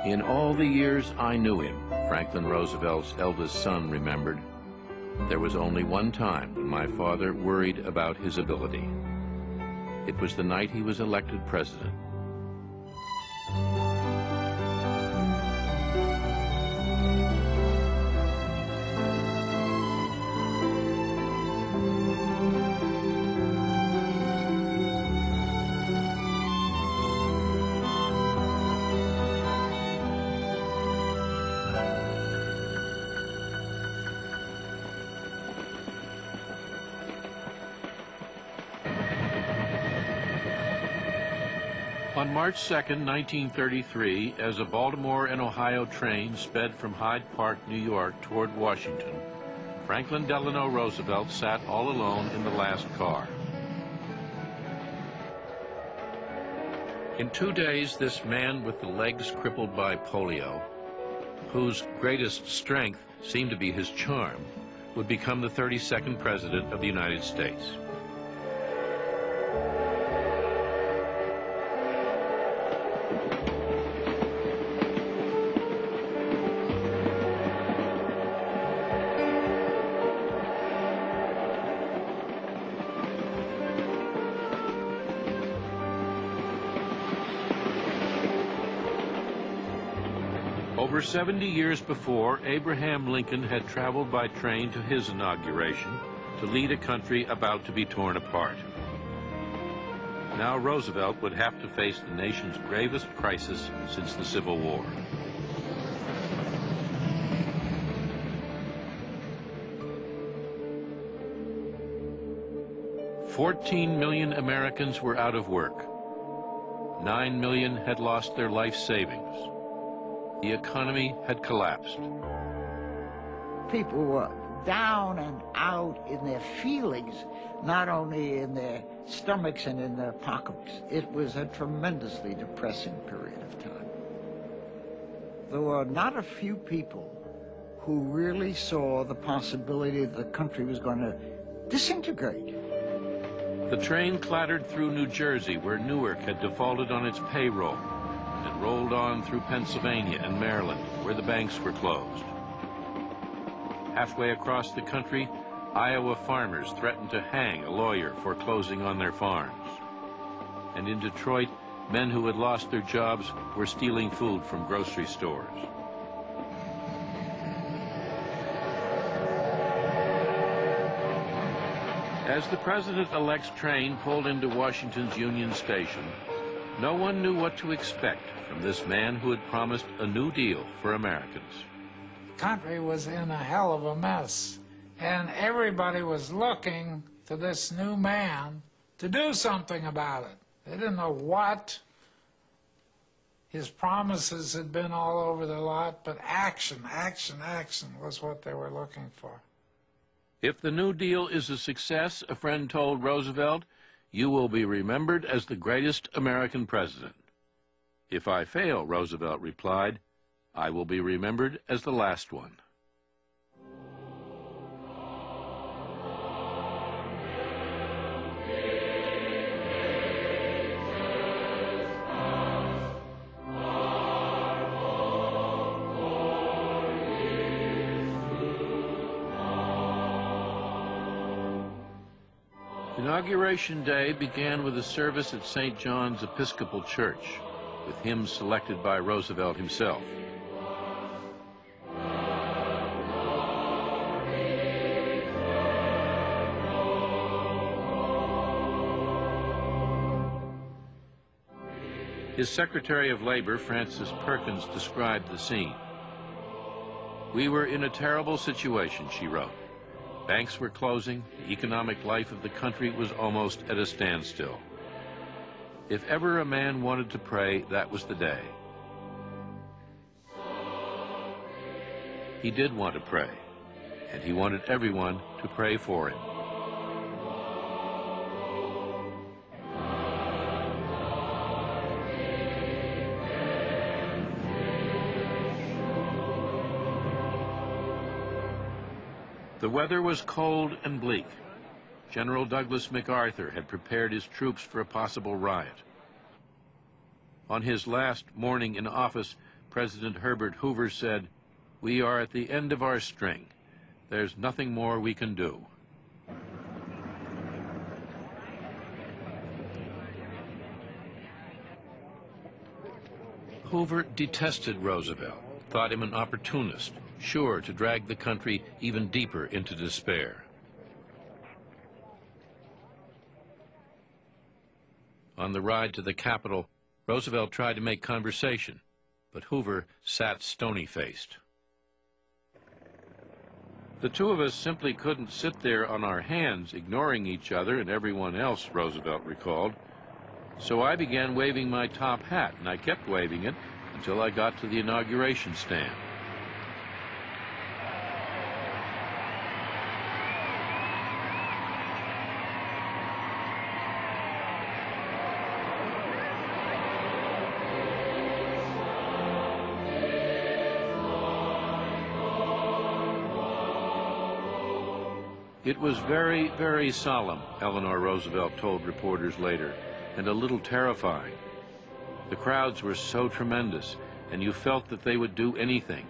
In all the years I knew him, Franklin Roosevelt's eldest son remembered, there was only one time when my father worried about his ability. It was the night he was elected president. On March 2, 1933, as a Baltimore and Ohio train sped from Hyde Park, New York toward Washington, Franklin Delano Roosevelt sat all alone in the last car. In 2 days, this man with the legs crippled by polio, whose greatest strength seemed to be his charm, would become the 32nd President of the United States. Over 70 years before, Abraham Lincoln had traveled by train to his inauguration to lead a country about to be torn apart. Now Roosevelt would have to face the nation's gravest crisis since the Civil War. $14 million Americans were out of work. 9 million had lost their life savings. The economy had collapsed. People were down and out in their feelings, not only in their stomachs and in their pockets. It was a tremendously depressing period of time. There were not a few people who really saw the possibility that the country was going to disintegrate. The train clattered through New Jersey, where Newark had defaulted on its payroll, and rolled on through Pennsylvania and Maryland, where the banks were closed. Halfway across the country, Iowa farmers threatened to hang a lawyer foreclosing on their farms. And in Detroit, men who had lost their jobs were stealing food from grocery stores. As the President-elect's train pulled into Washington's Union Station, no one knew what to expect from this man who had promised a new deal for Americans. The country was in a hell of a mess, and everybody was looking to this new man to do something about it. They didn't know what. His promises had been all over the lot, but action, action, action was what they were looking for. If the New Deal is a success, a friend told Roosevelt, you will be remembered as the greatest American president. If I fail, Roosevelt replied, I will be remembered as the last one. Inauguration Day began with a service at St. John's Episcopal Church, with hymns selected by Roosevelt himself. His Secretary of Labor, Frances Perkins, described the scene. We were in a terrible situation, she wrote. Banks were closing, the economic life of the country was almost at a standstill. If ever a man wanted to pray, that was the day. He did want to pray, and he wanted everyone to pray for him. The weather was cold and bleak. General Douglas MacArthur had prepared his troops for a possible riot. On his last morning in office, President Herbert Hoover said, "We are at the end of our string. There's nothing more we can do." Hoover detested Roosevelt, thought him an opportunist, sure to drag the country even deeper into despair. On the ride to the Capitol, Roosevelt tried to make conversation, but Hoover sat stony-faced. "The two of us simply couldn't sit there on our hands, ignoring each other and everyone else," Roosevelt recalled. "So I began waving my top hat, and I kept waving it until I got to the inauguration stand." It was very, very solemn, Eleanor Roosevelt told reporters later, and a little terrifying. The crowds were so tremendous, and you felt that they would do anything,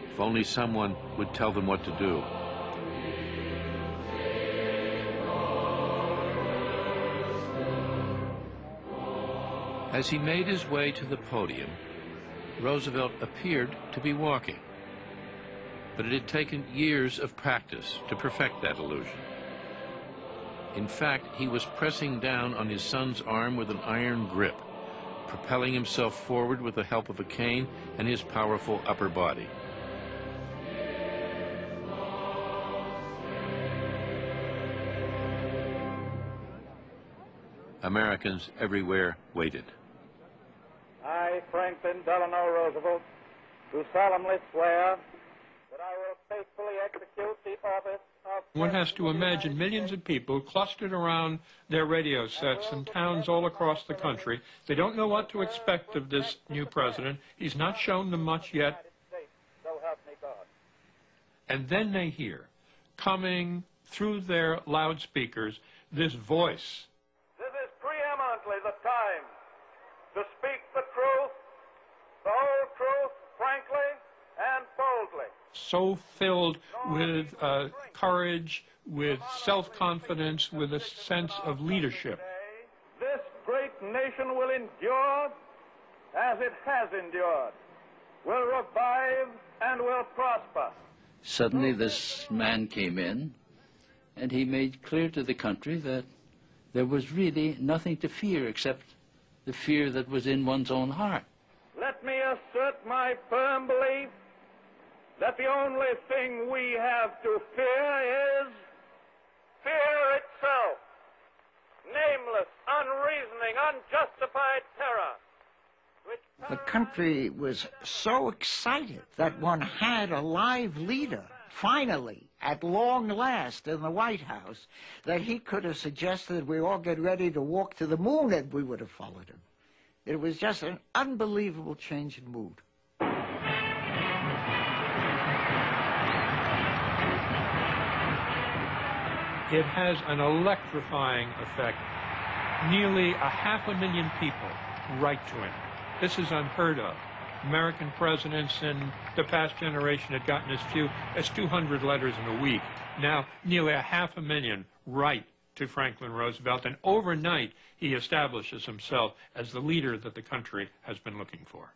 if only someone would tell them what to do. As he made his way to the podium, Roosevelt appeared to be walking. But it had taken years of practice to perfect that illusion. In fact, he was pressing down on his son's arm with an iron grip, propelling himself forward with the help of a cane and his powerful upper body. Americans everywhere waited. I, Franklin Delano Roosevelt, do solemnly swear that I will faithfully execute the office of... One has to imagine millions of people clustered around their radio sets in towns all across the country. They don't know what to expect of this new president. He's not shown them much yet. So help me God. And then they hear, coming through their loudspeakers, this voice. This is preeminently the time to speak the truth, the whole truth, frankly and boldly. So filled with courage, with self-confidence, with a sense of leadership. This great nation will endure as it has endured, will revive and will prosper. Suddenly this man came in, and he made clear to the country that there was really nothing to fear except the fear that was in one's own heart. Let me assert my firm belief that the only thing we have to fear is fear itself. Nameless, unreasoning, unjustified terror. The country was so excited that one had a live leader, finally, at long last, in the White House, that he could have suggested we all get ready to walk to the moon, and we would have followed him. It was just an unbelievable change in mood. It has an electrifying effect. Nearly 500,000 people write to him. This is unheard of. American presidents in the past generation had gotten as few as 200 letters in a week. Now, nearly 500,000 write to Franklin Roosevelt, and overnight he establishes himself as the leader that the country has been looking for.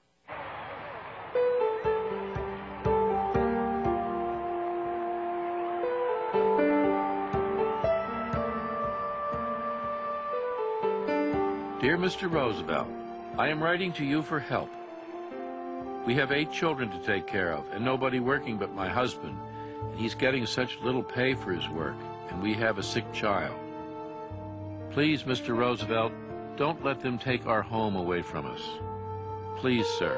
Dear Mr. Roosevelt, I am writing to you for help. We have 8 children to take care of, and nobody working but my husband. And he's getting such little pay for his work, and we have a sick child. Please, Mr. Roosevelt, don't let them take our home away from us. Please, sir.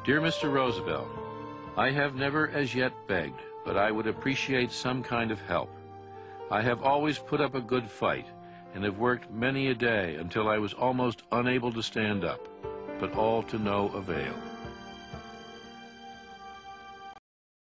Dear Mr. Roosevelt, I have never as yet begged, but I would appreciate some kind of help. I have always put up a good fight and have worked many a day until I was almost unable to stand up, but all to no avail.